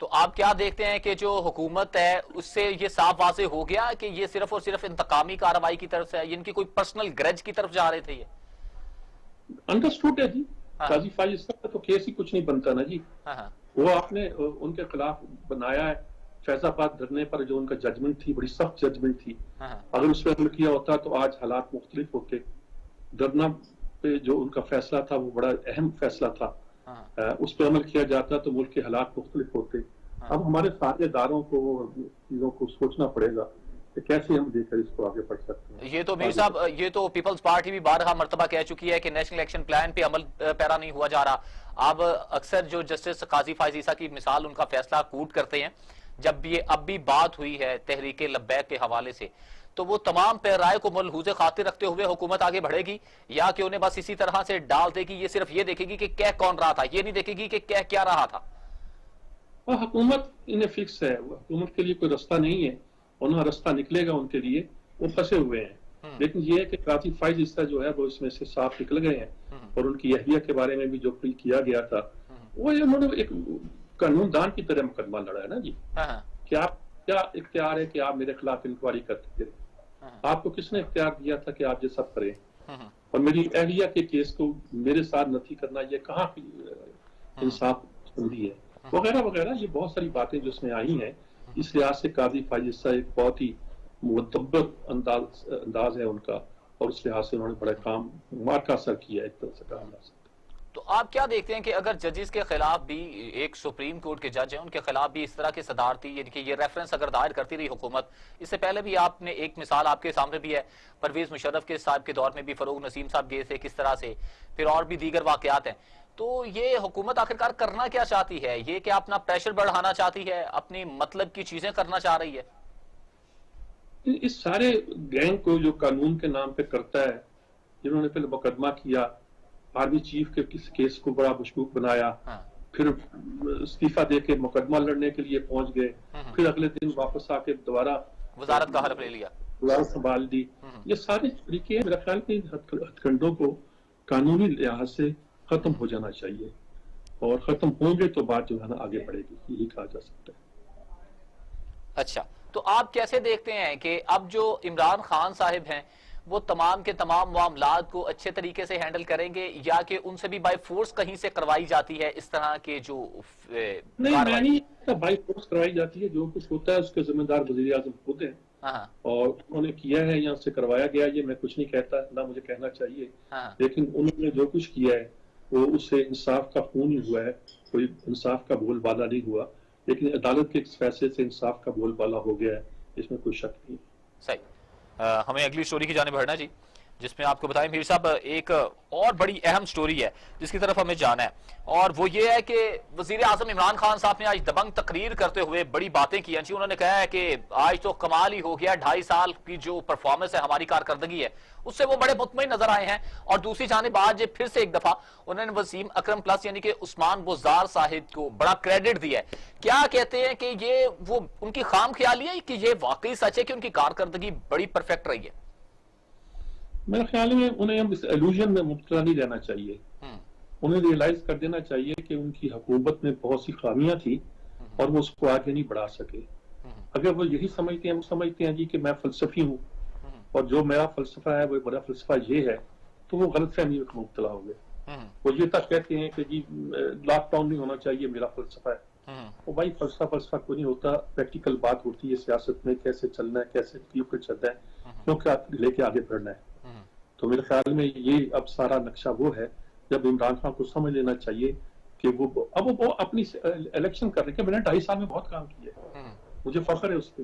تو آپ کیا دیکھتے ہیں کہ جو حکومت ہے اس سے یہ صاف واضح ہو گیا کہ یہ صرف اور صرف انتقامی کارروائی کی طرف سے ہے، ان کی کوئی پرسنل گرج کی طرف جا رہے تھے یہ؟ انڈرسٹوڈ ہے جی. ہاں قاضی فائز صاحب کا تو کیس ہی کچھ نہیں بنتا نا جی. ہاں ہاں وہ آپ نے ان کے خلاف بنایا ہے. فیض آباد دھرنے پر جو ان کا ججمنٹ تھی، بڑی سخت ججمنٹ تھی. ہاں اگر اس پہ عمل کیا ہوتا تو آج حالات مختلف ہوتے. دھرنا پہ جو ان کا فیصلہ تھا وہ بڑا اہم فیصلہ تھا. ہاں اس پہ عمل کیا جاتا تو ملک کے حالات مختلف ہوتے. اب ہمارے سارے اداروں کو چیزوں کو سوچنا پڑے گا کہ کیسے ہم دیکھ کر اس کو آگے بڑھ سکتے ہیں. یہ تو میر صاحب، یہ تو پیپلز پارٹی بھی بارہا مرتبہ کہہ چکی ہے کہ نیشنل ایکشن پلان پہ عمل پیرا نہیں ہوا جا رہا. اب اکثر جو جسٹس قاضی فائز عیسیٰ کی مثال ان کا فیصلہ کوٹ کرتے ہیں. جب یہ اب بھی بات ہوئی ہے تحریک لبیک کے حوالے سے تو وہ تمام پیرائے کو ملحوظ خاطر رکھتے ہوئے حکومت آگے بڑھے گی، یا کہ انہیں بس اسی طرح سے ڈال دے گی؟ یہ صرف یہ دیکھے گی کہ کہہ کون رہا تھا، یہ نہیں دیکھے گی کہ کہہ کیا رہا تھا. حکومت انہیں فکس ہے. حکومت کے لیے کوئی رستہ نہیں ہے، انہیں رستہ نکلے گا ان کے لیے. وہ پھنسے ہوئے ہیں. لیکن یہ ہے کہ قاضی فائز عیسیٰ جو ہے وہ اس میں سے صاف نکل گئے ہیں. اور ان کی اہلیہ کے بارے میں بھی جو کیا گیا تھا وہ انہوں نے ایک قانون دان کی طرح مقدمہ لڑا ہے نا جی. کہ آپ کیا اختیار ہے کہ آپ میرے خلاف انکوائری کرتے تھے؟ آپ کو کس نے اختیار دیا تھا کہ آپ یہ سب کریں؟ اور میری اہلیہ کے کیس کو میرے ساتھ نفی کرنا یہ کہاں کی انصاف پسندی ہے؟ وغیرہ وغیرہ. یہ بہت ساری باتیں جو اس میں آئی ہیں. اس لحاظ سے قاضی فائز عیسیٰ ایک بہت ہی معتبر انداز ہے ان کا، اور اس لحاظ سے انہوں نے بڑا کام مارکا اثر کیا ایک طرح سے کہا جا سکتا ہے. تو آپ کیا دیکھتے ہیں کہ اگر ججز کے خلاف بھی، ایک سپریم کورٹ کے جج ہیں ان کے خلاف بھی اس طرح کی صدارتی، یعنی کہ یہ ریفرنس اگر دائر کرتی رہی حکومت، اس سے پہلے بھی آپ نے ایک مثال آپ کے سامنے بھی ہے، پرویز مشرف کے صاحب کے دور میں بھی فروغ نسیم صاحب گئے تھے کس طرح سے، پھر اور بھی دیگر واقعات ہیں. تو یہ حکومت آخرکار کرنا کیا چاہتی ہے؟ یہ کہ اپنا پریشر بڑھانا چاہتی ہے، اپنی مطلب کی چیزیں کرنا چاہ رہی ہے؟ اس سارے گینگ کو جو قانون کے نام پہ کرتا ہے، جنہوں نے پہلے مقدمہ کیا، آرمی چیف کے کس کیس کو بڑا مشکوک بنایا، پھر استعفیٰ دے کے مقدمہ لڑنے کے لیے پہنچ گئے، پھر اگلے دن واپس آ کے دوبارہ وزارت کا حلف لے لیا، وزارت سنبھال دی. یہ سارے طریقے میرا خیال میں ہتھ کنڈوں کو قانونی لحاظ سے ختم ہو جانا چاہیے، اور ختم ہوں گے تو بات جو ہے نا آگے بڑھے گی، یہی کہا جا سکتا ہے. اچھا، تو آپ کیسے دیکھتے ہیں کہ اب جو عمران خان صاحب ہیں وہ تمام کے تمام معاملات کو اچھے طریقے سے ہینڈل کریں گے، یا کہ ان سے بھی بائی فورس کہیں سے کروائی جاتی ہے اس طرح کے جو نہیں، میں نہیں بائی فورس کروائی جاتی ہے. جو کچھ ہوتا ہے اس کے ذمہ دار وزیر اعظم خود ہیں، اور انہوں نے کیا ہے یا اس سے کروایا گیا، یہ میں کچھ نہیں کہتا، نہ مجھے کہنا چاہیے. لیکن انہوں نے جو کچھ کیا ہے وہ اس سے انصاف کا خون ہی ہوا ہے، کوئی انصاف کا بول بالا نہیں ہوا. لیکن عدالت کے فیصلے سے انصاف کا بول بالا ہو گیا ہے، اس میں کوئی شک نہیں. صحیح. ہمیں اگلی سٹوری کی جانب بڑھنا جی، جس میں آپ کو بتائیں میر صاحب ایک اور بڑی اہم سٹوری ہے جس کی طرف ہمیں جانا ہے، اور وہ یہ ہے کہ وزیر اعظم عمران خان صاحب نے آج دبنگ تقریر کرتے ہوئے بڑی باتیں کی ہیں جی. انہوں نے کہا ہے کہ آج تو کمال ہی ہو گیا، 2.5 سال کی جو پرفارمنس ہے، ہماری کارکردگی ہے، اس سے وہ بڑے مطمئن نظر آئے ہیں. اور دوسری جانب آج پھر سے ایک دفعہ انہوں نے وسیم اکرم پلس یعنی کہ عثمان بزدار صاحب کو بڑا کریڈٹ دیا ہے. کیا کہتے ہیں کہ یہ وہ ان کی خام خیالی ہے کہ یہ واقعی سچ ہے کہ ان کی کارکردگی بڑی پرفیکٹ رہی ہے؟ میرے خیال میں انہیں ہم اس ایلوژن میں مبتلا نہیں رہنا چاہیے. انہیں ریئلائز کر دینا چاہیے کہ ان کی حکومت میں بہت سی خامیاں تھیں اور وہ اس کو آگے نہیں بڑھا سکے. اگر وہ یہی سمجھتے ہیں، وہ سمجھتے ہیں جی کہ میں فلسفی ہوں اور جو میرا فلسفہ ہے وہ بڑا فلسفہ یہ ہے، تو وہ غلط فہمی میں مبتلا ہو گئے. وہ یہ تک کہتے ہیں کہ جی لاک ڈاؤن نہیں ہونا چاہیے، میرا فلسفہ ہے. وہ بھائی فلسفہ کوئی نہیں ہوتا، پریکٹیکل بات ہوتی ہے سیاست میں، کیسے چلنا ہے، کیسے چلنا ہے، کیوں لے کے آگے بڑھنا ہے. تو میرے خیال میں یہ اب سارا نقشہ وہ ہے. جب عمران خان کو سمجھ لینا چاہیے کہ وہ اپنی الیکشن کرنے کے، میں نے 2.5 سال میں بہت کام کیا ہے، مجھے فخر ہے اس پہ.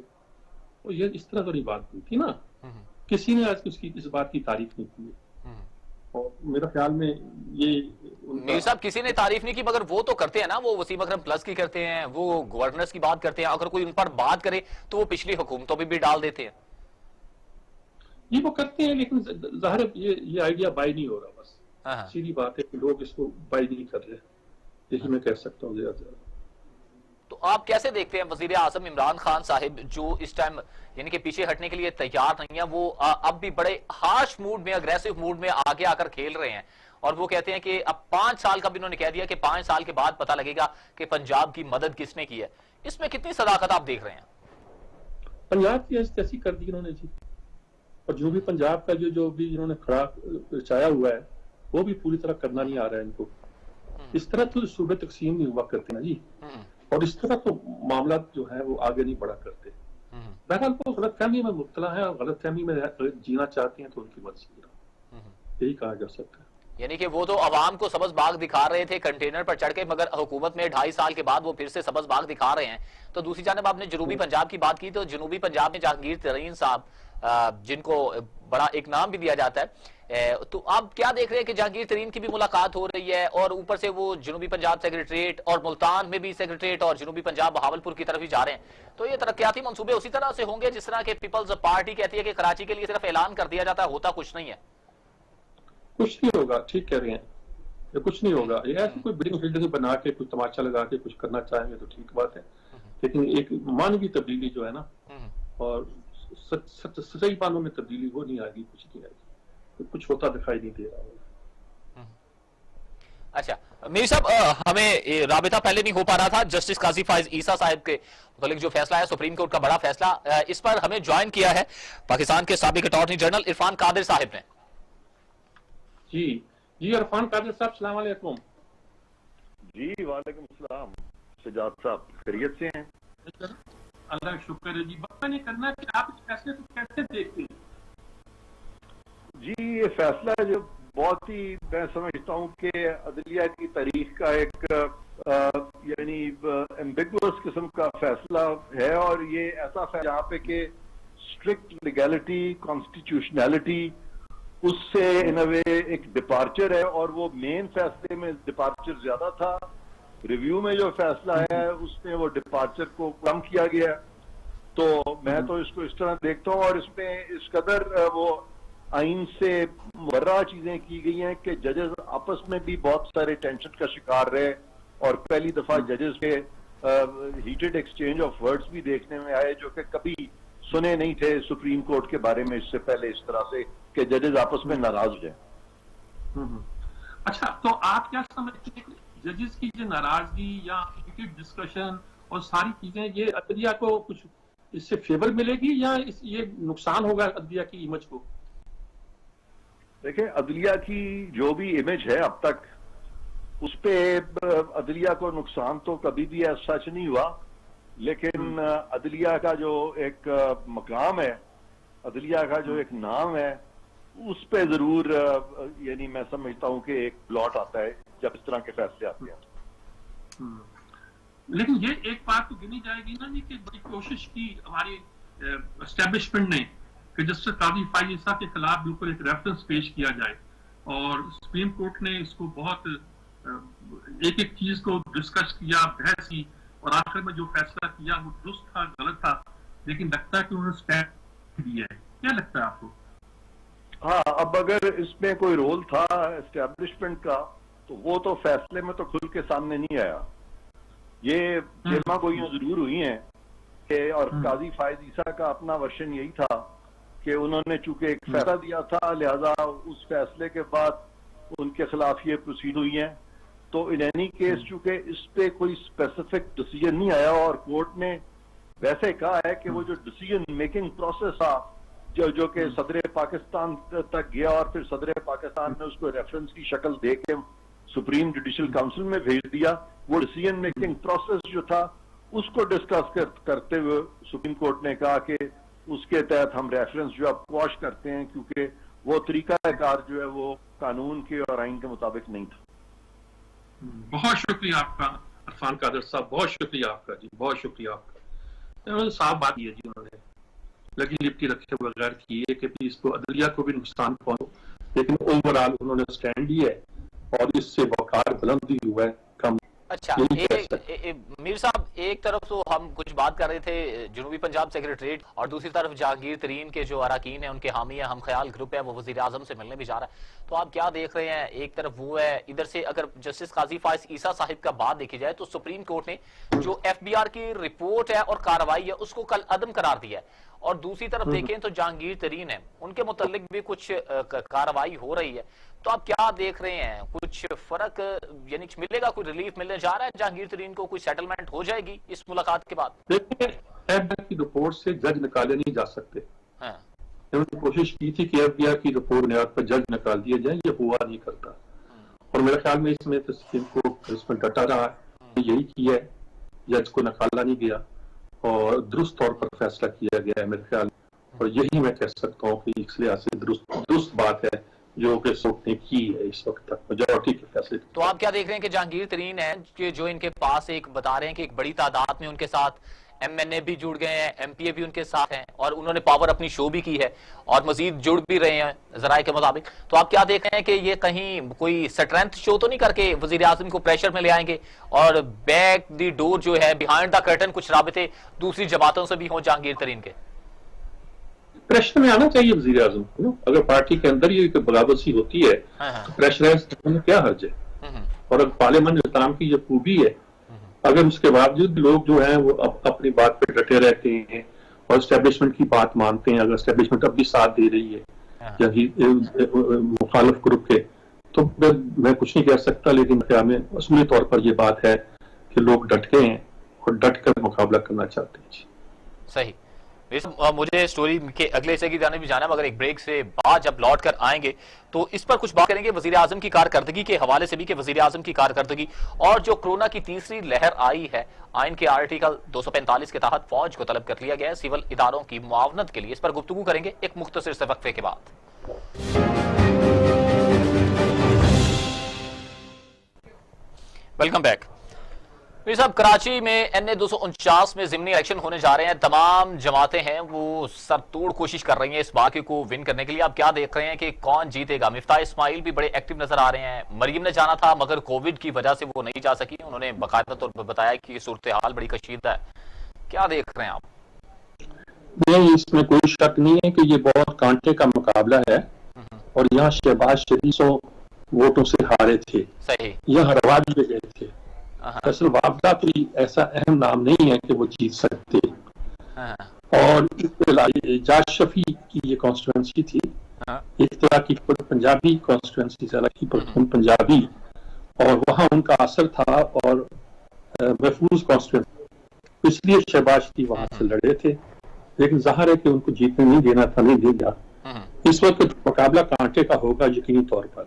یہ اس طرح تو نہیں بات ہوئی تھی نا، کسی نے آج اس بات کی تعریف نہیں کی. اور میرا خیال میں یہ میر صاحب کسی نے تعریف نہیں کی، مگر وہ تو کرتے ہیں نا، وہ وسیم اکرم پلس کی کرتے ہیں، وہ گورنرز کی بات کرتے ہیں. اگر کوئی ان پر بات کرے تو وہ پچھلی حکومتوں پہ بھی ڈال دیتے ہیں. یہ وہ کرتے ہیں، لیکن ظاہر یہ آئیڈیا بائی نہیں ہو رہا. بس سیدھی بات ہے کہ لوگ اس کو بائی نہیں کر رہے. یہی میں کہہ سکتا ہوں زیادہ. تو آپ کیسے دیکھتے ہیں وزیر اعظم عمران خان صاحب جو اس ٹائم یعنی کہ پیچھے ہٹنے کے لیے تیار نہیں ہیں، وہ اب بھی بڑے ہارش موڈ میں، اگریسو موڈ میں آگے آ کر کھیل رہے ہیں، اور وہ کہتے ہیں کہ اب 5 سال کا بھی انہوں نے کہہ دیا کہ 5 سال کے بعد پتہ لگے گا کہ پنجاب کی مدد کس نے کی ہے. اس میں کتنی صداقت آپ دیکھ رہے ہیں؟ پنجاب کی ایسی کر دی انہوں نے جی, اور جنوبی پنجاب کا جو بھی انہوں نے کھڑا چایا ہوا ہے وہ بھی پوری طرح کرنا نہیں آ رہا ہے ان کو. اس طرح تو صوبے تقسیم نہیں ہوا کرتے نا جی, اور اس طرح تو معاملات جو ہیں وہ آگے نہیں بڑھا کرتے. بہرحال وہ غلط فہمی میں مبتلا ہے اور غلط فہمی میں جینا چاہتے ہیں تو ان کی مرضی, یہی کہا جا سکتا ہے. یعنی کہ وہ تو عوام کو سبز باغ دکھا رہے تھے کنٹینر پر چڑھ کے, مگر حکومت میں 2.5 سال کے بعد وہ پھر سے سبز باغ دکھا رہے ہیں. تو دوسری جانب آپ نے جنوبی پنجاب کی بات کی, تو جنوبی پنجاب میں جہانگیر ترین صاحب جن کو بڑا ایک نام بھی دیا جاتا ہے, تو آپ کیا دیکھ رہے ہیں کہ جہانگیر ترین کی بھی ملاقات ہو رہی ہے اور اوپر سے وہ جنوبی پنجاب سیکریٹریٹ اور ملتان میں بھی سیکریٹریٹ اور جنوبی پنجاب بہاولپور کی طرف ہی جا رہے ہیں. تو یہ ترقیاتی منصوبے اسی طرح سے ہوں گے جس طرح کہ پیپلز پارٹی کہتی ہے کہ کراچی کے لیے صرف اعلان کر دیا جاتا ہے, ہوتا کچھ نہیں ہے. کچھ نہیں ہوگا, ٹھیک کہہ رہے ہیں, یہ کچھ نہیں ہوگا. یہ ایسی کوئی بلڈنگ فلڈنگ بنا کے کچھ تماشا لگا کے کچھ کرنا چاہیں گے تو ٹھیک بات ہے, لیکن ایک مانوی تبدیلی جو ہے نا, اور صحیح معنوں میں تبدیلی وہ نہیں آئے گی, کچھ نہیں آئے گی, کچھ ہوتا دکھائی نہیں دے رہا ہوگا. اچھا میر صاحب, ہمیں رابطہ پہلے نہیں ہو پا رہا تھا جسٹس قاضی فائز عیسیٰ صاحب کے متعلق جو فیصلہ ہے, سپریم کورٹ کا بڑا فیصلہ, اس پر ہمیں جوائن کیا ہے پاکستان کے سابق اٹارنی جنرل عرفان قادر صاحب نے. جی عرفان قادر صاحب, السلام علیکم. جی وعلیکم السلام. سجاد صاحب خیریت سے ہیں؟ اللہ کا شکر ہے جی. بات نہیں کرنا کہ آپ اس فیصلے کو کیسے دیکھتے ہیں؟ جی یہ فیصلہ جو بہت ہی میں سمجھتا ہوں کہ عدلیہ کی تاریخ کا ایک یعنی ایمبیگوس قسم کا فیصلہ ہے, اور یہ ایسا فیصلہ جہاں پہ کہ اسٹرکٹ لیگیلٹی, کانسٹیٹیوشنلٹی اس سے ان اے وے ایک ڈپارچر ہے, اور وہ مین فیصلے میں ڈپارچر زیادہ تھا. ریویو میں جو فیصلہ ہے اس میں وہ ڈپارچر کو کم کیا گیا. تو میں تو اس کو اس طرح دیکھتا ہوں, اور اس میں اس قدر وہ آئین سے مبرہ چیزیں کی گئی ہیں کہ ججز آپس میں بھی بہت سارے ٹینشن کا شکار رہے, اور پہلی دفعہ ججز کے ہیٹڈ ایکسچینج آف ورڈز بھی دیکھنے میں آئے جو کہ کبھی سنے نہیں تھے سپریم کورٹ کے بارے میں اس سے پہلے, اس طرح سے کہ ججز آپس میں ناراض ہو جائیں. اچھا, تو آپ کیا سمجھتے ہیں ججز کی جو ناراضگی یا ہیٹڈ ڈسکشن اور ساری چیزیں, یہ عدلیہ کو کچھ اس سے فیور ملے گی یا یہ نقصان ہوگا عدلیہ کی امیج کو؟ دیکھیں عدلیہ کی جو بھی امیج ہے اب تک, اس پہ عدلیہ کو نقصان تو کبھی بھی سچ نہیں ہوا, لیکن عدلیہ کا جو ایک مقام ہے, عدلیہ کا جو ایک نام ہے, اس پہ ضرور یعنی میں سمجھتا ہوں کہ ایک بلاٹ آتا ہے جب اس طرح کے فیصلے آتے ہیں. لیکن یہ ایک بات تو گنی جائے گی نا جی کہ بڑی کوشش کی ہماری اسٹیبلشمنٹ نے کہ جسٹس قاضی فائز عیسیٰ کے خلاف بالکل ایک ریفرنس پیش کیا جائے, اور سپریم کورٹ نے اس کو بہت ایک ایک چیز کو ڈسکس کیا, بحث کی, اور آخر میں جو فیصلہ کیا وہ درست تھا غلط تھا, لیکن لگتا ہے کہ انہوں نے اسٹینڈ دیا ہے. کیا لگتا ہے آپ کو؟ ہاں, اب اگر اس میں کوئی رول تھا اسٹیبلشمنٹ کا تو وہ تو فیصلے میں تو کھل کے سامنے نہیں آیا. یہ کلمہ گوئیاں ضرور ہوئی ہیں کہ, اور قاضی فائز عیسیٰ کا اپنا ورژن یہی تھا کہ انہوں نے چونکہ ایک فیصلہ دیا تھا, لہذا اس فیصلے کے بعد ان کے خلاف یہ پروسیڈ ہوئی ہیں. تو ان اینی کیس چونکہ اس پہ کوئی اسپیسیفک ڈیسیجن نہیں آیا, اور کورٹ نے ویسے کہا ہے کہ وہ جو ڈیسیجن میکنگ پروسیس تھا جو کہ صدر پاکستان تک گیا, اور پھر صدر پاکستان نے اس کو ریفرنس کی شکل دے کے سپریم جوڈیشل کاؤنسل میں بھیج دیا, وہ ڈیسیجن میکنگ پروسیس جو تھا اس کو ڈسکس کرتے ہوئے سپریم کورٹ نے کہا کہ اس کے تحت ہم ریفرنس جو اب واش کرتے ہیں, کیونکہ وہ طریقہ کار جو ہے وہ قانون کے اور آئین کے مطابق نہیں تھا. بہت شکریہ آپ کا عرفان قادر صاحب, بہت شکریہ آپ کا جی, بہت شکریہ آپ کا. صاحب بات یہ جی انہوں نے لگی لپٹی رکھے بغیر کی ہے کہ اس کو عدلیہ کو بھی نقصان پہنچو, لیکن اوور آل انہوں نے سٹینڈ لیا ہے اور اس سے وقار بلند بھی ہوا ہے. کم اچھا میر صاحب, ایک طرف تو ہم کچھ بات کر رہے تھے جنوبی پنجاب سیکریٹریٹ, اور دوسری طرف جہانگیر ترین کے جو اراکین ہیں ان کے حامی ہیں, ہم خیال گروپ ہے, وہ وزیر اعظم سے ملنے بھی جا رہا ہے. تو آپ کیا دیکھ رہے ہیں؟ ایک طرف وہ ہے, ادھر سے اگر جسٹس قاضی فائز عیسیٰ صاحب کا بات دیکھی جائے تو سپریم کورٹ نے جو ایف بی آر کی رپورٹ ہے اور کارروائی ہے اس کو کل عدم قرار دیا ہے, اور دوسری طرف دیکھیں تو جہانگیر ترین ہے, ان کے متعلق بھی کچھ کارروائی ہو رہی ہے. تو آپ کیا دیکھ رہے ہیں؟ کچھ فرق یعنی ملے گا، کوئی ریلیف ملنے جا رہا ہے جہانگیر ترین کو؟ کوئی سیٹلمنٹ ہو جائے گی اس ملاقات کے بعد؟ دیکھیں، ایف بی آئی کی رپورٹ سے جج نکالے نہیں جا سکتے. ہاں انہوں نے کوشش کی تھی کہ ایف بی آئی کی رپورٹ بنیاد پر جج نکال دیا جائے، یہ ہوا نہیں کرتا. اور میرے خیال میں اس میں تو سپریم کورٹ اس میں ڈٹا رہا ہے، یہی کیا ہے، جج کو نکالا نہیں گیا اور درست طور پر فیصلہ کیا گیا ہے میرے خیال میں. اور یہی میں کہہ سکتا ہوں کہ اس لحاظ سے درست بات ہے جو کہ سوٹ نے کی ہے اس وقت تک میجورٹی کے فیصلے. تو آپ کیا دیکھ رہے ہیں کہ جہانگیر ترین ہیں کہ جو ان کے پاس ایک بتا رہے ہیں کہ ایک بڑی تعداد میں ان کے ساتھ ایم این اے بھی جڑ گئے ہیں، ایم پی اے بھی ان کے ساتھ ہیں، اور انہوں نے پاور اپنی شو بھی کی ہے اور مزید جڑ بھی رہے ہیں ذرائع کے مطابق. تو آپ کیا دیکھ رہے ہیں کہ یہ کہیں کوئی سٹرینتھ شو تو نہیں کر کے وزیر اعظم کو پریشر میں لے آئیں گے اور بیک دی ڈور جو ہے بیہائنڈ دا کرٹن کچھ رابطے دوسری جماعتوں سے بھی ہوں جہانگیر ترین کے؟ پریشر میں آنا چاہیے وزیر اعظم کو. اگر پارٹی کے اندر یہ بغاوت سی ہوتی ہے تو پریشرائز کرنے میں کیا حرج ہے؟ اور اگر پارلیمنٹ نظام کی یہ خوبی ہے، اگر اس کے باوجود لوگ جو ہیں وہ اپنی بات پہ ڈٹے رہتے ہیں اور اسٹیبلشمنٹ کی بات مانتے ہیں، اگر اسٹیبلشمنٹ اب بھی ساتھ دے رہی ہے یا مخالف گروپ کے، تو میں کچھ نہیں کہہ سکتا. لیکن خیال میں اصولی طور پر یہ بات ہے کہ لوگ ڈٹ گئے ہیں اور ڈٹ کر مقابلہ کرنا چاہتے ہیں. صحیح. مجھے سٹوری کے اگلے حصے کی جانب بھی جانا ہے، مگر ایک بریک سے بعد جب لوٹ کر آئیں گے تو اس پر کچھ بات کریں گے وزیر اعظم کی کارکردگی کے حوالے سے بھی، کہ وزیر اعظم کی کارکردگی اور جو کرونا کی تیسری لہر آئی ہے، آئین کے آرٹیکل 245 کے تحت فوج کو طلب کر لیا گیا ہے سول اداروں کی معاونت کے لیے. اس پر گفتگو کریں گے ایک مختصر سے وقفے کے بعد. Welcome back. میرے صاحب، کراچی میں این اے 249 میں ضمنی الیکشن ہونے جا رہے ہیں. تمام جماعتیں ہیں وہ سر توڑ کوشش کر رہی ہیں اس واقعے کو ون کرنے کے لیے. آپ کیا دیکھ رہے ہیں کہ کون جیتے گا؟ مفتاح اسماعیل بھی بڑے ایکٹیو نظر آ رہے ہیں. مریم نے جانا تھا مگر کووڈ کی وجہ سے وہ نہیں جا سکی. انہوں نے باقاعدہ طور پر بتایا کہ یہ صورتحال بڑی کشیدہ ہے. کیا دیکھ رہے ہیں آپ؟ نہیں، اس میں کوئی شک نہیں ہے کہ یہ بہت کانٹے کا مقابلہ ہے اور یہاں شہباز شریف 100 ووٹوں سے ہارے تھے. صحیح. یہاں رواج میں گئے تھے. اصل واقعہ کوئی ایسا اہم نام نہیں ہے کہ وہ جیت سکتے. اور اعجاز شفیع کی یہ کانسٹیٹوینسی تھی، ایک طرح کی پنجابی کانسٹیٹوینسی سے الگ کی پنجابی، اور وہاں ان کا اثر تھا اور محفوظ کانسٹیٹوینسی، اس لیے شہباز شریف وہاں سے لڑے تھے. لیکن ظاہر ہے کہ ان کو جیتنے نہیں دینا تھا، نہیں دے گا. اس وقت مقابلہ کانٹے کا ہوگا یقینی طور پر،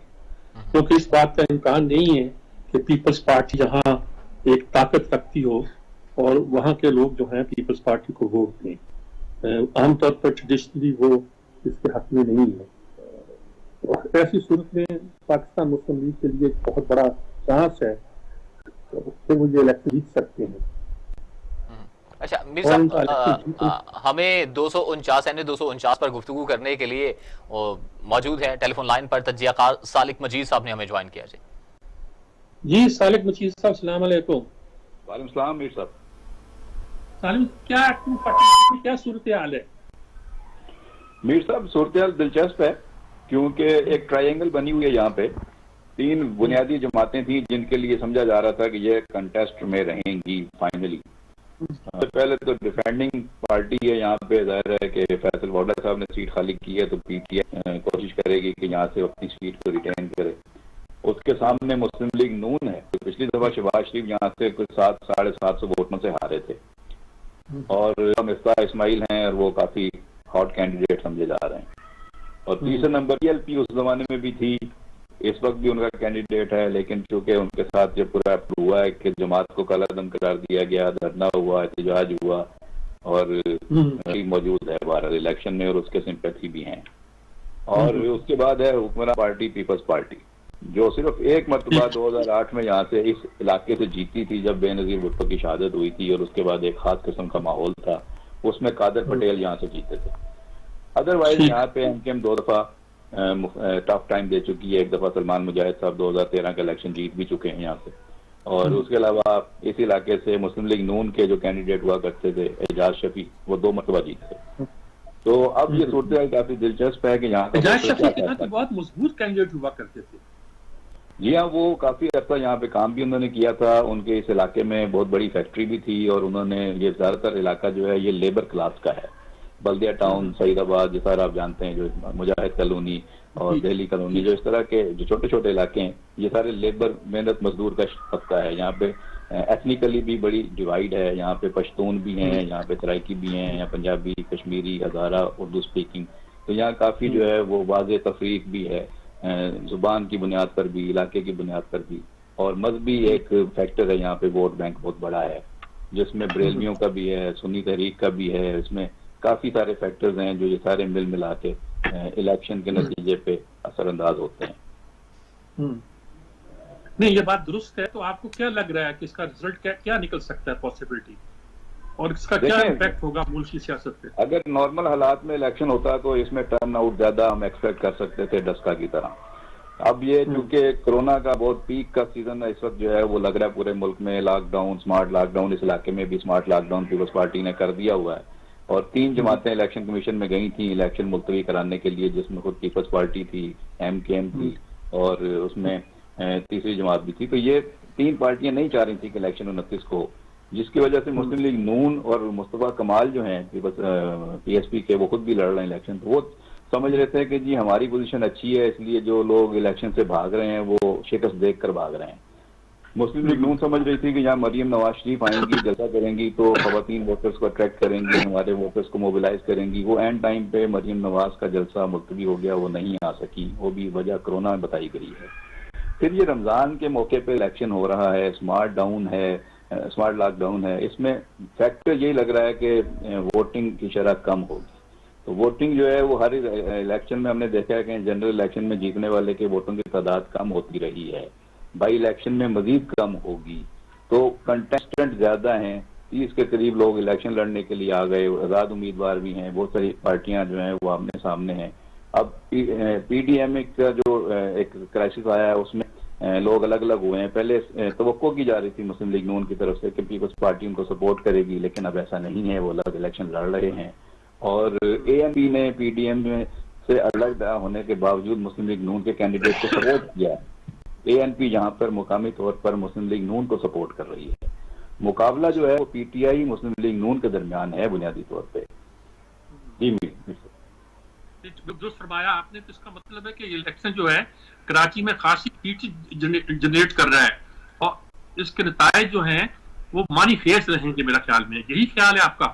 کیونکہ اس بات کا امکان نہیں ہے کہ پیپلز پارٹی جہاں ایک طاقت رکھتی ہو اور وہاں کے لوگ جو ہیں پیپلز پارٹی کو ووٹ دیں. عام طور پر ٹریڈیشنلی وہ اس کے حق میں نہیں ہے. ایسی صورت میں پاکستان مسلم لیگ کے لیے ایک بہت بڑا چانس ہے کہ وہ یہ الیکشن جیت سکتے ہیں. اچھا میر صاحب، ہمیں 249 پر گفتگو کرنے کے لیے موجود ہے ٹیلی فون لائن پر تجزیہ کار سالک مجید صاحب نے ہمیں جوائن کیا. جی سالک مجید صاحب، السلام علیکم. وعلیکم السلام میر صاحب. سالم، کیا صورتحال ہے؟ میر صاحب صورتحال دلچسپ ہے کیونکہ ایک ٹرائی اینگل بنی ہوئی ہے. یہاں پہ 3 بنیادی جماعتیں تھیں جن کے لیے سمجھا جا رہا تھا کہ یہ کنٹیسٹ میں رہیں گی فائنلی. پہلے تو ڈیفینڈنگ پارٹی ہے یہاں پہ. ظاہر ہے کہ فیصل واڈا صاحب نے سیٹ خالی کی ہے تو پی ٹی آئی کوشش کرے گی کہ یہاں سے اپنی سیٹ کو ریٹین کرے. اس کے سامنے مسلم لیگ نون ہے. پچھلی دفعہ شہباز شریف یہاں سے کچھ 700-750 ووٹوں سے ہارے تھے اور مفتاح اسماعیل ہیں اور وہ کافی ہاٹ کینڈیڈیٹ سمجھے جا رہے ہیں. اور تیسرے نمبر پی ایل پی اس زمانے میں بھی تھی، اس وقت بھی ان کا کینڈیڈیٹ ہے، لیکن چونکہ ان کے ساتھ یہ پورا ہوا ہے کہ جماعت کو کالعدم قرار دیا گیا، دھرنا ہوا، احتجاج ہوا اور موجود ہے بہرحال الیکشن میں اور اس کے سمپیتھی بھی ہیں. اور اس کے بعد ہے حکمراں پارٹی پیپلز پارٹی جو صرف ایک مرتبہ 2008 میں یہاں سے اس علاقے سے جیتی تھی جب بے نظیر بھٹو کی شہادت ہوئی تھی اور اس کے بعد ایک خاص قسم کا ماحول تھا. اس میں قادر پٹیل یہاں سے جیتے تھے. ادروائز یہاں پہ ایم کیم 2 دفعہ ٹف ٹائم دے چکی ہے. ایک دفعہ سلمان مجاہد صاحب 2013 کا الیکشن جیت بھی چکے ہیں یہاں سے. اور اس کے علاوہ اس علاقے سے مسلم لیگ نون کے جو کینڈیڈیٹ ہوا کرتے تھے اعجاز شفیع، وہ 2 مرتبہ جیتے. تو اب یہ صورتحال کافی دلچسپ ہے کہ یہاں اعجاز شفیع بہت مضبوط کینڈیڈیٹ ہوا کرتے تھے. جی ہاں، وہ کافی عرصہ یہاں پہ کام بھی انہوں نے کیا تھا. ان کے اس علاقے میں بہت بڑی فیکٹری بھی تھی اور انہوں نے یہ زیادہ تر علاقہ جو ہے یہ لیبر کلاس کا ہے. بلدیہ ٹاؤن، سعید آباد، یہ سارا آپ جانتے ہیں، جو مجاہد کالونی اور دہلی کالونی، جو اس طرح کے جو چھوٹے چھوٹے علاقے ہیں، یہ سارے لیبر محنت مزدور کا طبقہ ہے. یہاں پہ ایتھنیکلی بھی بڑی ڈیوائڈ ہے. یہاں پہ پشتون بھی ہیں، یہاں پہ سرائکی بھی ہیں، یہاں پنجابی، کشمیری، ہزارہ، اردو اسپیکنگ. تو یہاں کافی جو ہے وہ واضح تفریق بھی ہے، زبان کی بنیاد پر بھی، علاقے کی بنیاد پر بھی. اور مذہبی ایک فیکٹر ہے یہاں پہ، ووٹ بینک بہت بڑا ہے جس میں بریلویوں کا بھی ہے، سنی تحریک کا بھی ہے. اس میں کافی سارے فیکٹرز ہیں جو یہ سارے مل ملا کے الیکشن کے نتیجے پہ اثر انداز ہوتے ہیں. نہیں، یہ بات درست ہے. تو آپ کو کیا لگ رہا ہے کہ اس کا رزلٹ کیا نکل سکتا ہے پاسبلٹی، اور اس کا کیا امپیکٹ ہوگا ملک کی سیاست پہ؟ اگر نارمل حالات میں الیکشن ہوتا تو اس میں ٹرن آؤٹ زیادہ ہم ایکسپیکٹ کر سکتے تھے ڈسکا کی طرح. اب یہ چونکہ کورونا کا بہت پیک کا سیزن ہے اس وقت، جو ہے وہ لگ رہا ہے پورے ملک میں lockdown, smart lockdown. اس علاقے میں بھی smart lockdown Peoples Party نے کر دیا ہوا ہے. اور 3 جماعتیں الیکشن کمیشن میں گئی تھیں الیکشن ملتوی کرانے کے لیے، جس میں خود پیپلز پارٹی تھی، MKM تھی، اور اس میں تیسری جماعت بھی تھی. تو یہ 3 پارٹیاں نہیں چاہ رہی تھیں کہ الیکشن 29 کو، جس کی وجہ سے مسلم لیگ نون اور مصطفیٰ کمال جو ہیں PSP کے، وہ خود بھی لڑ رہے ہیں الیکشن. تو وہ سمجھ رہے تھے کہ جی ہماری پوزیشن اچھی ہے، اس لیے جو لوگ الیکشن سے بھاگ رہے ہیں وہ شکست دیکھ کر بھاگ رہے ہیں. مسلم لیگ نون سمجھ رہی تھی کہ یہاں مریم نواز شریف آئیں گی، جلسہ کریں گی تو خواتین ووٹرز کو اٹریکٹ کریں گی، ہمارے ووٹرز کو موبلائز کریں گی. وہ اینڈ ٹائم پہ مریم نواز کا جلسہ ملتوی ہو گیا، وہ نہیں آ سکی. وہ بھی وجہ کورونا میں بتائی گئی ہے. پھر یہ رمضان کے موقع پہ الیکشن ہو رہا ہے، اسمارٹ لاک ڈاؤن ہے. اس میں فیکٹر یہی لگ رہا ہے کہ ووٹنگ کی شرح کم ہوگی. تو ووٹنگ جو ہے وہ ہر الیکشن میں ہم نے دیکھا ہے کہ جنرل الیکشن میں جیتنے والے کے ووٹوں کی تعداد کم ہوتی رہی ہے، بائی الیکشن میں مزید کم ہوگی. تو کنٹیسٹنٹ زیادہ ہیں، 30 کے قریب لوگ الیکشن لڑنے کے لیے آ گئے، آزاد امیدوار بھی ہیں، بہت ساری پارٹیاں جو ہیں وہ آمنے سامنے ہیں. اب PDM کا جو ایک کرائسس آیا ہے اس میں لوگ الگ الگ ہوئے ہیں. پہلے توقع کی جا رہی تھی مسلم لیگ نون کی طرف سے کہ پیپلز پارٹی ان کو سپورٹ کرے گی، لیکن اب ایسا نہیں ہے. وہ الگ الیکشن لڑ رہے ہیں. اور ANP نے PDM سے الگ ہونے کے باوجود مسلم لیگ نون کے کینڈیڈیٹ کو سپورٹ کیا ہے. ANP یہاں پر مقامی طور پر مسلم لیگ نون کو سپورٹ کر رہی ہے. مقابلہ جو ہے وہ PTI مسلم لیگ نون کے درمیان ہے بنیادی طور پہ. جی درست فرمایا آپ نے. تو اس کا مطلب ہے کہ یہ الیکشن جو ہے کراچی میں خاصی ہیٹ جنریٹ کر رہا ہے، اور اس کے نتائج جو ہیں وہ مانی خیز رہیں گے میرا خیال میں. یہی خیال ہے آپ کا؟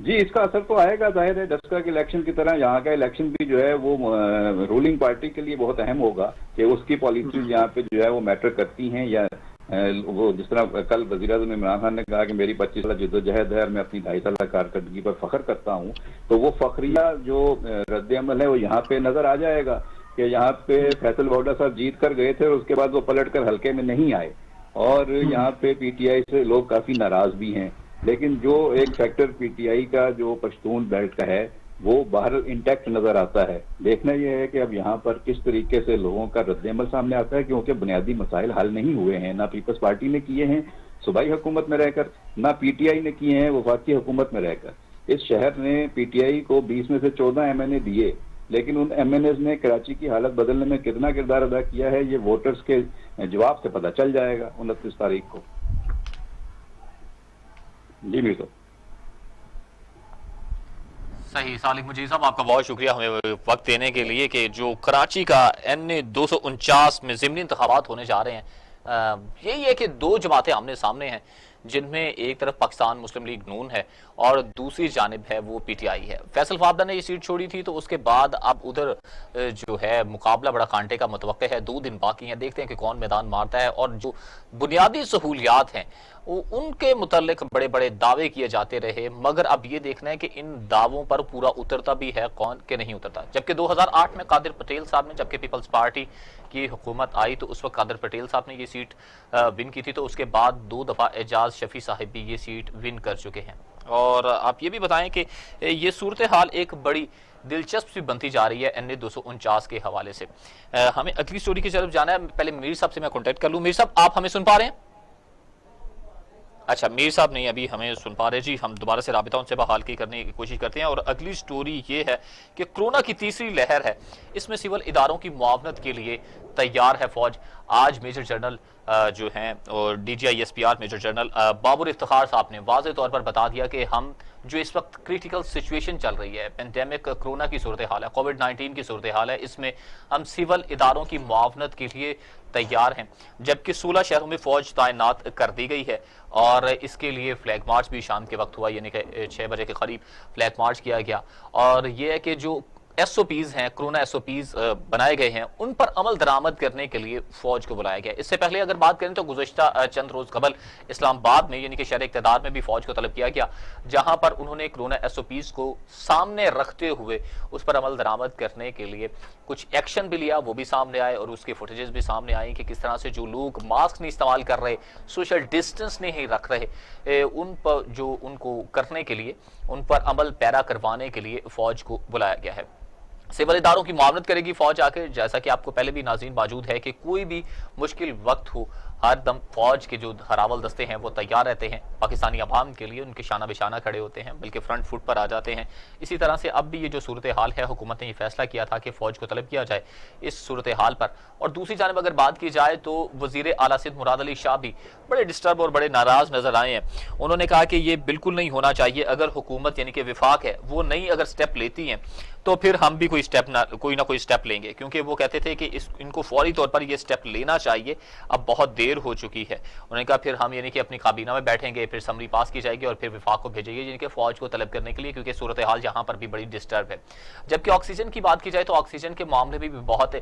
جی، اس کا اثر تو آئے گا. ظاہر ہے ڈسکا کے الیکشن کی طرح یہاں کا الیکشن بھی جو ہے وہ رولنگ پارٹی کے لیے بہت اہم ہوگا کہ اس کی پالیسیز یہاں پہ جو ہے وہ میٹر کرتی ہیں. یا وہ جس طرح کل وزیر اعظم عمران خان نے کہا کہ میری 25 سالہ جدوجہد ہے اور میں اپنی 2.5 سالہ کارکردگی پر فخر کرتا ہوں، تو وہ فخریہ جو رد عمل ہے وہ یہاں پہ نظر آ جائے گا کہ یہاں پہ فیصل ووڈا صاحب جیت کر گئے تھے اور اس کے بعد وہ پلٹ کر حلقے میں نہیں آئے، اور یہاں پہ PTI سے لوگ کافی ناراض بھی ہیں. لیکن جو ایک فیکٹر PTI کا جو پشتون بیلٹ کا ہے وہ باہر انٹیکٹ نظر آتا ہے. دیکھنا یہ ہے کہ اب یہاں پر کس طریقے سے لوگوں کا رد عمل سامنے آتا ہے، کیونکہ بنیادی مسائل حل نہیں ہوئے ہیں. نہ پیپلز پارٹی نے کیے ہیں صوبائی حکومت میں رہ کر، نہ PTI نے کیے ہیں وفاقی حکومت میں رہ کر. اس شہر نے PTI کو 20 میں سے 14 MNA دیے، لیکن ان MNAs نے کراچی کی حالت بدلنے میں کتنا کردار ادا کیا ہے یہ ووٹرز کے جواب سے پتہ چل جائے گا 29 تاریخ کو. جی بالکل صحیح. سالک مجید صاحب آپ کا بہت شکریہ ہمیں وقت دینے کے لیے کہ جو کراچی کا NA 249 میں ضمنی انتخابات ہونے جا رہے ہیں، یہی ہے کہ 2 جماعتیں آمنے سامنے ہیں، جن میں ایک طرف پاکستان مسلم لیگ نون ہے اور دوسری جانب ہے وہ PTI ہے. فیصل فابدہ نے یہ سیٹ چھوڑی تھی تو اس کے بعد اب ادھر جو ہے مقابلہ بڑا کانٹے کا متوقع ہے. 2 دن باقی ہیں، دیکھتے ہیں کہ کون میدان مارتا ہے. اور جو بنیادی سہولیات ہیں ان کے متعلق بڑے بڑے دعوے کیے جاتے رہے، مگر اب یہ دیکھنا ہے کہ ان دعووں پر پورا اترتا بھی ہے کون کہ نہیں اترتا. جبکہ 2008 میں قادر پٹیل صاحب نے، جبکہ پیپلز پارٹی کی حکومت آئی تو اس وقت قادر پٹیل صاحب نے یہ سیٹ ون کی تھی، تو اس کے بعد 2 دفعہ اعجاز شفیع صاحب بھی یہ سیٹ ون کر چکے ہیں. اور آپ یہ بھی بتائیں کہ یہ صورتحال ایک بڑی دلچسپ بھی بنتی جا رہی ہے NA 249 کے حوالے سے. ہمیں اگلی سٹوری کی طرف جانا ہے. پہلے میر صاحب سے میں کانٹیکٹ کر لوں. میر صاحب آپ ہمیں سن پا رہے ہیں؟ اچھا، میر صاحب نہیں ابھی ہمیں سن پا رہے. جی ہم دوبارہ سے رابطہ ان سے بحال کرنے کی کوشش کرتے ہیں. اور اگلی سٹوری یہ ہے کہ کورونا کی تیسری لہر ہے، اس میں سول اداروں کی معاونت کے لیے تیار ہے فوج. آج میجر جنرل جو ہیں اور DGI SPR major general Babar Iftikhar صاحب نے واضح طور پر بتا دیا کہ ہم جو اس وقت کریٹیکل سچویشن چل رہی ہے، پینڈیمک کرونا کی صورتحال ہے، کووڈ-19 کی صورتحال ہے، اس میں ہم سول اداروں کی معاونت کے لیے تیار ہیں، جبکہ 16 شہروں میں فوج تعینات کر دی گئی ہے اور اس کے لیے فلیگ مارچ بھی شام کے وقت ہوا، یعنی کہ 6 بجے کے قریب فلیگ مارچ کیا گیا۔ اور یہ ہے کہ جو ایس او پیز ہیں، کرونا ایس او پیز بنائے گئے ہیں، ان پر عمل درآمد کرنے کے لیے فوج کو بلایا گیا۔ اس سے پہلے اگر بات کریں تو گزشتہ چند روز قبل اسلام آباد میں یعنی کہ شہر اقتدار میں بھی فوج کو طلب کیا گیا، جہاں پر انہوں نے کرونا ایس او پیز کو سامنے رکھتے ہوئے اس پر عمل درآمد کرنے کے لیے کچھ ایکشن بھی لیا، وہ بھی سامنے آئے اور اس کی فوٹیجز بھی سامنے آئیں کہ کس طرح سے جو لوگ ماسک نہیں استعمال کر رہے، سوشل ڈسٹنس نہیں رکھ رہے، ان پر جو ان کو کرنے کے لیے، ان پر عمل پیرا کروانے کے لیے فوج کو بلایا گیا ہے۔ سول اداروں کی معاونت کرے گی فوج آ کے، جیسا کہ آپ کو پہلے بھی ناظرین موجود ہے کہ کوئی بھی مشکل وقت ہو، ہر دم فوج کے جو ہراول دستے ہیں وہ تیار رہتے ہیں، پاکستانی عوام کے لیے ان کے شانہ بشانہ کھڑے ہوتے ہیں، بلکہ فرنٹ فٹ پر آ جاتے ہیں۔ اسی طرح سے اب بھی یہ جو صورتحال ہے، حکومت نے یہ فیصلہ کیا تھا کہ فوج کو طلب کیا جائے اس صورتحال پر۔ اور دوسری جانب اگر بات کی جائے تو وزیر اعلیٰ سندھ مراد علی شاہ بھی بڑے ڈسٹرب اور بڑے ناراض نظر آئے ہیں۔ انہوں نے کہا کہ یہ بالکل نہیں ہونا چاہیے، اگر حکومت یعنی کہ وفاق ہے وہ نہیں اگر سٹیپ لیتی ہیں تو پھر ہم بھی کوئی نہ کوئی سٹیپ لیں گے، کیونکہ وہ کہتے تھے کہ ان کو فوری طور پر یہ سٹیپ لینا چاہیے، اب بہت دیر ہو چکی ہے۔ انہوں نے کہا پھر ہم یعنی کہ اپنی کابینہ میں بیٹھیں گے، پھر سمری پاس کی جائے گی اور پھر وفاق کو بھیجیں گے یعنی کہ فوج کو طلب کرنے کے لیے، کیونکہ صورتحال یہاں پر بھی بڑی ڈسٹرب ہے۔ جبکہ آکسیجن کی بات کی جائے تو آکسیجن کے معاملے میں بھی بہت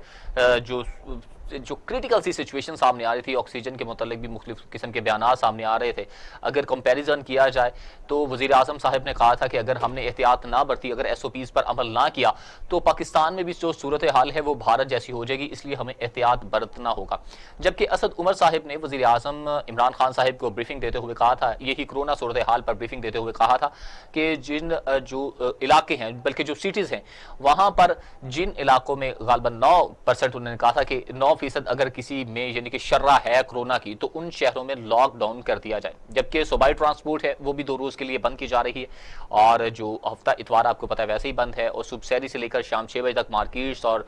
جو کریٹیکل سی سچویشن سامنے آ رہی تھی، آکسیجن کے متعلق بھی مختلف قسم کے بیانات سامنے آ رہے تھے۔ اگر کمپیریزن کیا جائے تو وزیر اعظم صاحب نے کہا تھا کہ اگر ہم نے احتیاط نہ برتی، اگر ایس او پیز پر عمل نہ کیا تو پاکستان میں بھی جو صورتحال ہے وہ بھارت جیسی ہو جائے گی، اس لیے ہمیں احتیاط برتنا ہوگا۔ جبکہ اسد عمر صاحب نے وزیر اعظم عمران خان صاحب کو بریفنگ دیتے ہوئے کہا تھا، یہی کرونا صورتحال پر بریفنگ دیتے ہوئے کہا تھا کہ جن جو علاقے ہیں بلکہ جو سٹیز ہیں وہاں پر جن علاقوں میں غالباً 9% انہوں نے کہا تھا کہ 9% اگر کسی میں یعنی کہ شرح ہے کرونا کی تو ان شہروں میں لاک ڈاؤن کر دیا جائے۔ جبکہ صوبائی ٹرانسپورٹ ہے وہ بھی 2 روز کے لیے بند کی جا رہی ہے، اور جو ہفتہ اتوار آپ کو پتہ ہے ویسے ہی بند ہے، اور صبح سحری سے لے کر شام 6 بجے تک مارکیٹس اور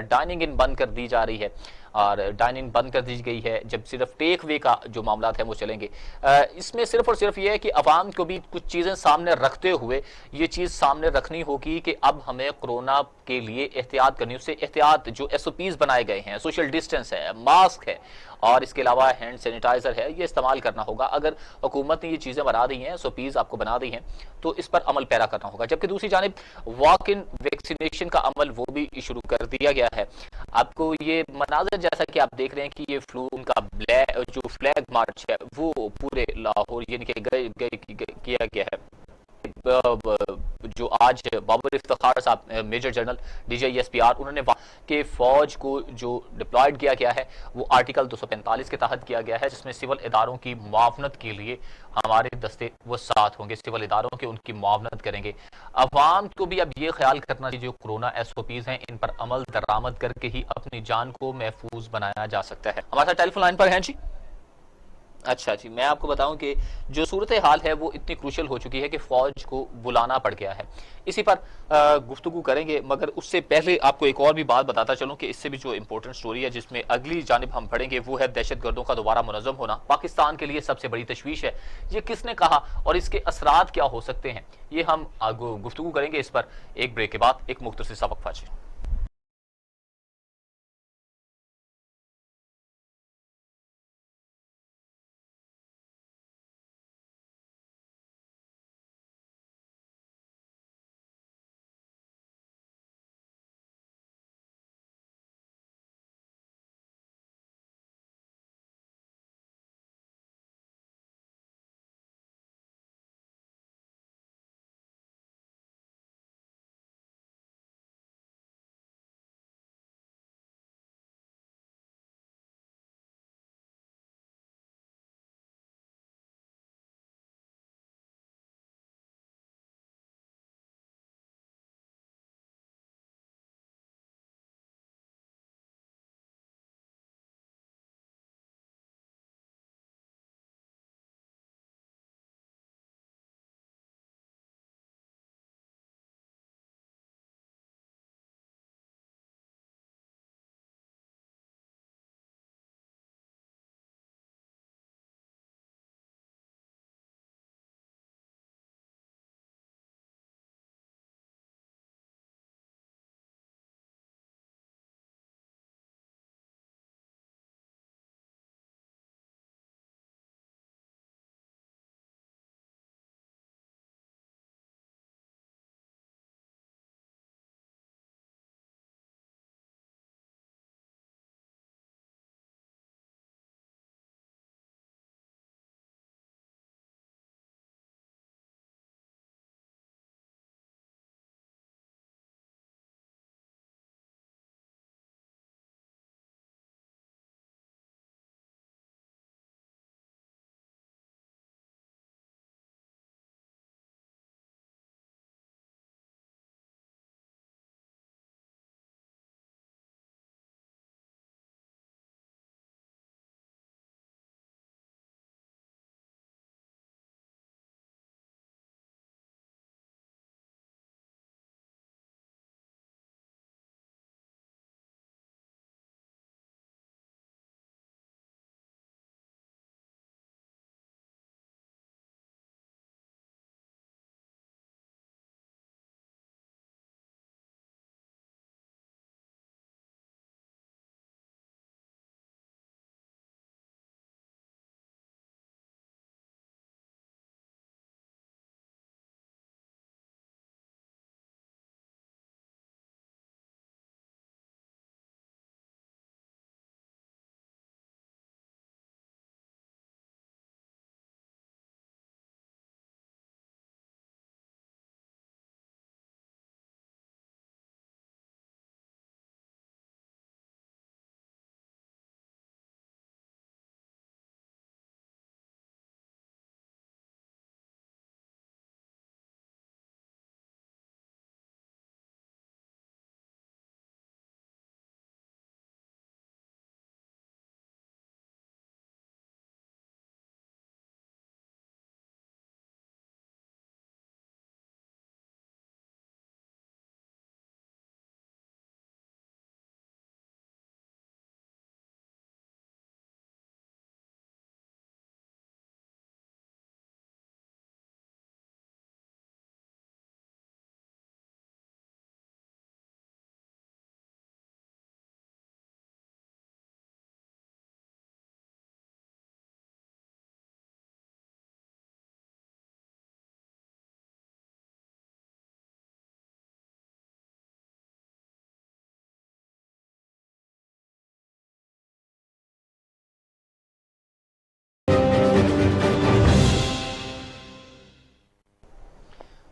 ڈائننگ ان بند کر دی جا رہی ہے، اور ڈائننگ بند کر دی گئی ہے، جب صرف ٹیک وے کا جو معاملات ہیں وہ چلیں گے۔ اس میں صرف اور صرف یہ ہے کہ عوام کو بھی کچھ چیزیں سامنے رکھتے ہوئے یہ چیز سامنے رکھنی ہوگی کہ اب ہمیں کرونا کے لیے احتیاط کرنی، اس سے احتیاط جو ایس او پیز بنائے گئے ہیں، سوشل ڈسٹنس ہے، ماسک ہے اور اس کے علاوہ ہینڈ سینیٹائزر ہے، یہ استعمال کرنا ہوگا۔ اگر حکومت نے یہ چیزیں بنا دی ہیں، ایس او پیز آپ کو بنا دی ہیں، تو اس پر عمل پیرا کرنا ہوگا۔ جبکہ دوسری جانب واک ان ویکسینیشن کا عمل وہ بھی شروع کر دیا گیا ہے۔ آپ کو یہ مناظر جیسا کہ آپ دیکھ رہے ہیں کہ یہ ان کا جو فلیگ مارچ ہے وہ پورے لاہور یعنی کہ کیا گیا ہے۔ جو آج بابر افتخار صاحب major general D G S P R, انہوں نے کہ فوج کو جو ڈپلائڈ کیا گیا ہے وہ آرٹیکل 245 کے تحت کیا گیا ہے، جس میں سول اداروں کی معاونت کے لیے ہمارے دستے وہ ساتھ ہوں گے، سول اداروں کے ان کی معاونت کریں گے۔ عوام کو بھی اب یہ خیال کرنا چاہیے جو کرونا ایس او پیز ہیں ان پر عمل درآمد کر کے ہی اپنی جان کو محفوظ بنایا جا سکتا ہے۔ ہمارے ساتھ ٹیلی فون لائن پر ہیں جی۔ اچھا جی، میں آپ کو بتاؤں کہ جو صورتحال ہے وہ اتنی کروشل ہو چکی ہے کہ فوج کو بلانا پڑ گیا ہے۔ اسی پر گفتگو کریں گے، مگر اس سے پہلے آپ کو ایک اور بھی بات بتاتا چلوں کہ اس سے بھی جو امپورٹنٹ سٹوری ہے جس میں اگلی جانب ہم پڑھیں گے وہ ہے دہشت گردوں کا دوبارہ منظم ہونا پاکستان کے لیے سب سے بڑی تشویش ہے۔ یہ کس نے کہا اور اس کے اثرات کیا ہو سکتے ہیں، یہ ہم گفتگو کریں گے اس پر ایک بریک کے بعد، ایک مختصر سا وقفہ جی۔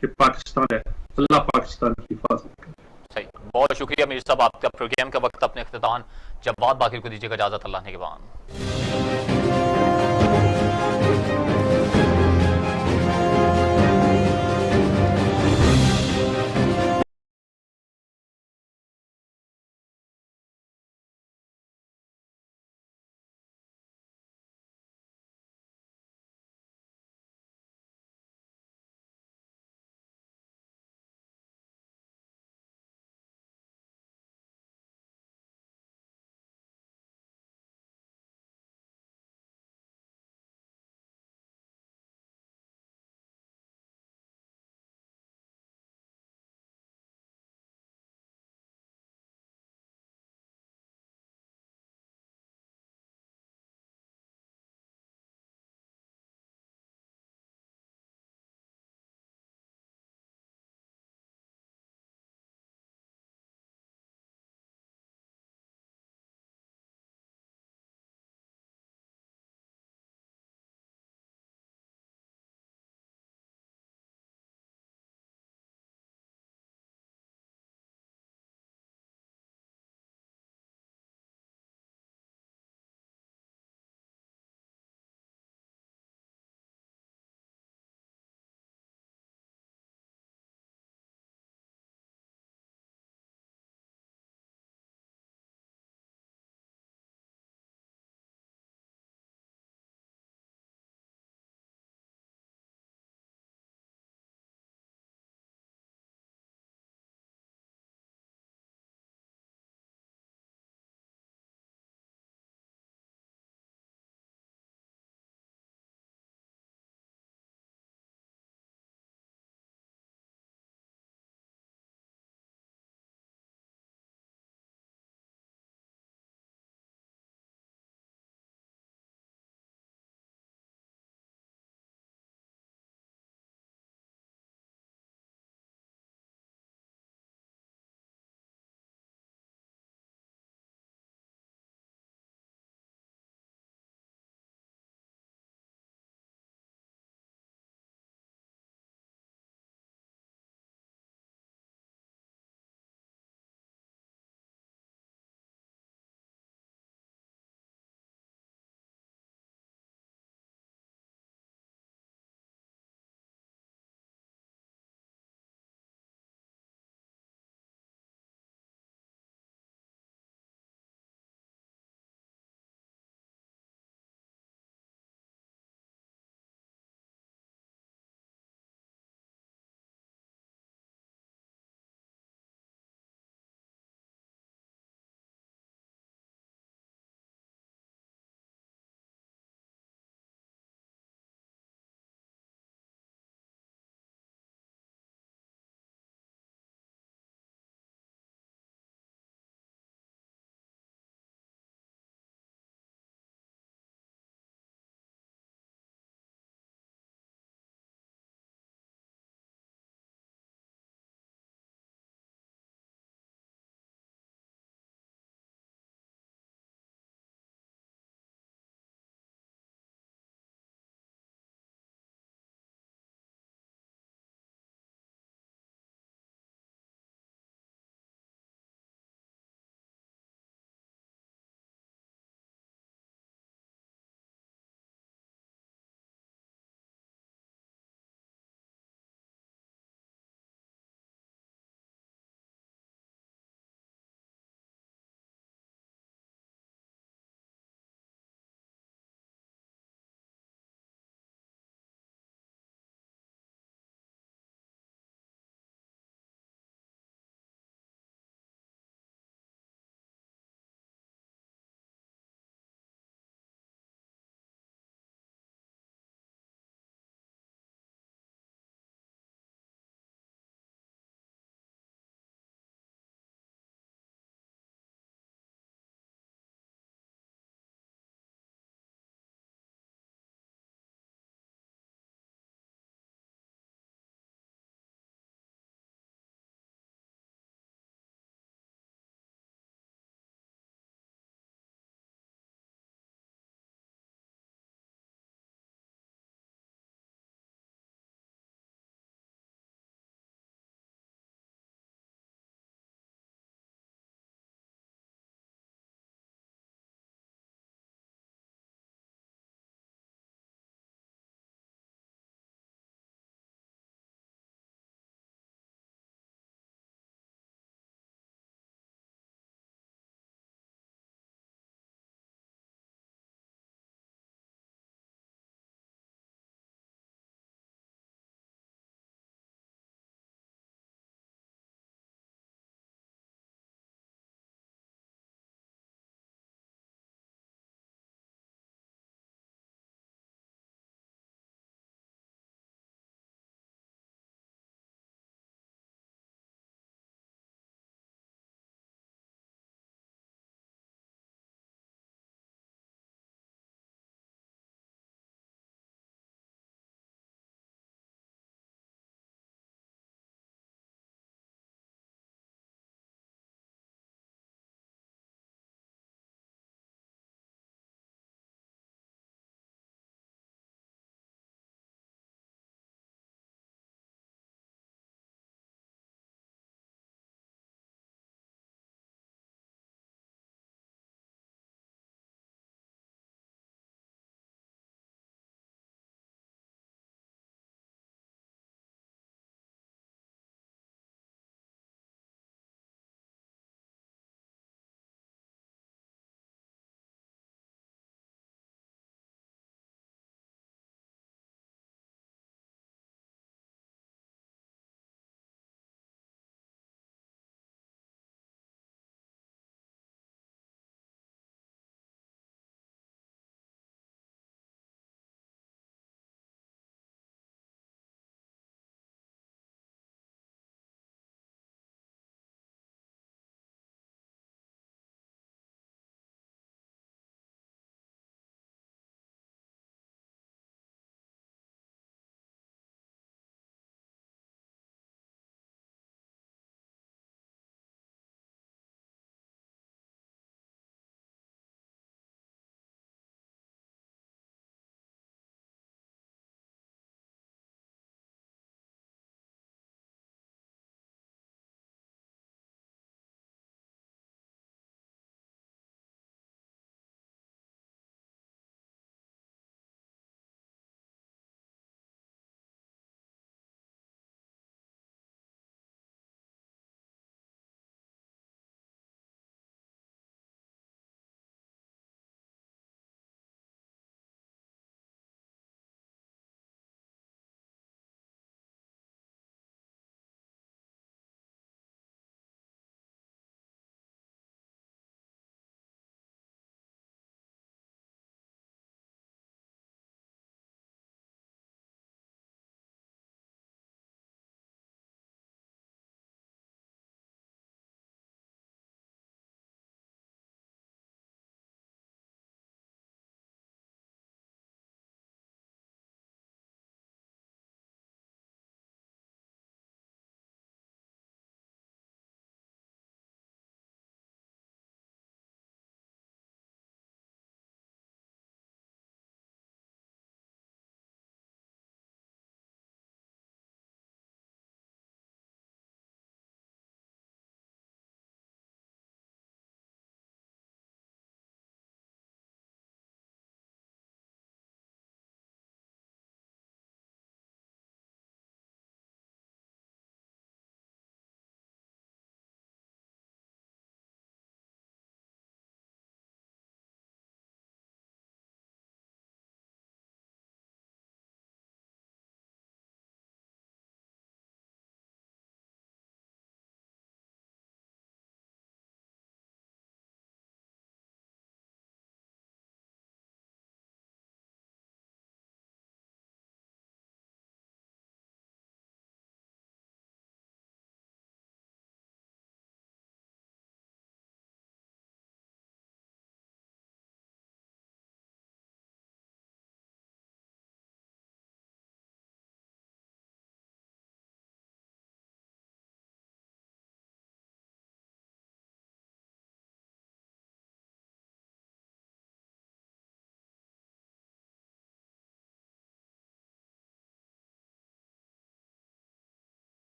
کہ پاکستان ہے. اللہ پاکستان کی حفاظت کرے. صحیح. بہت شکریہ میر صاحب. آپ کا پروگرام کا وقت اپنے اختتام. جواد باقر کو دیجیے گا اجازت اللہ نے کے بعد.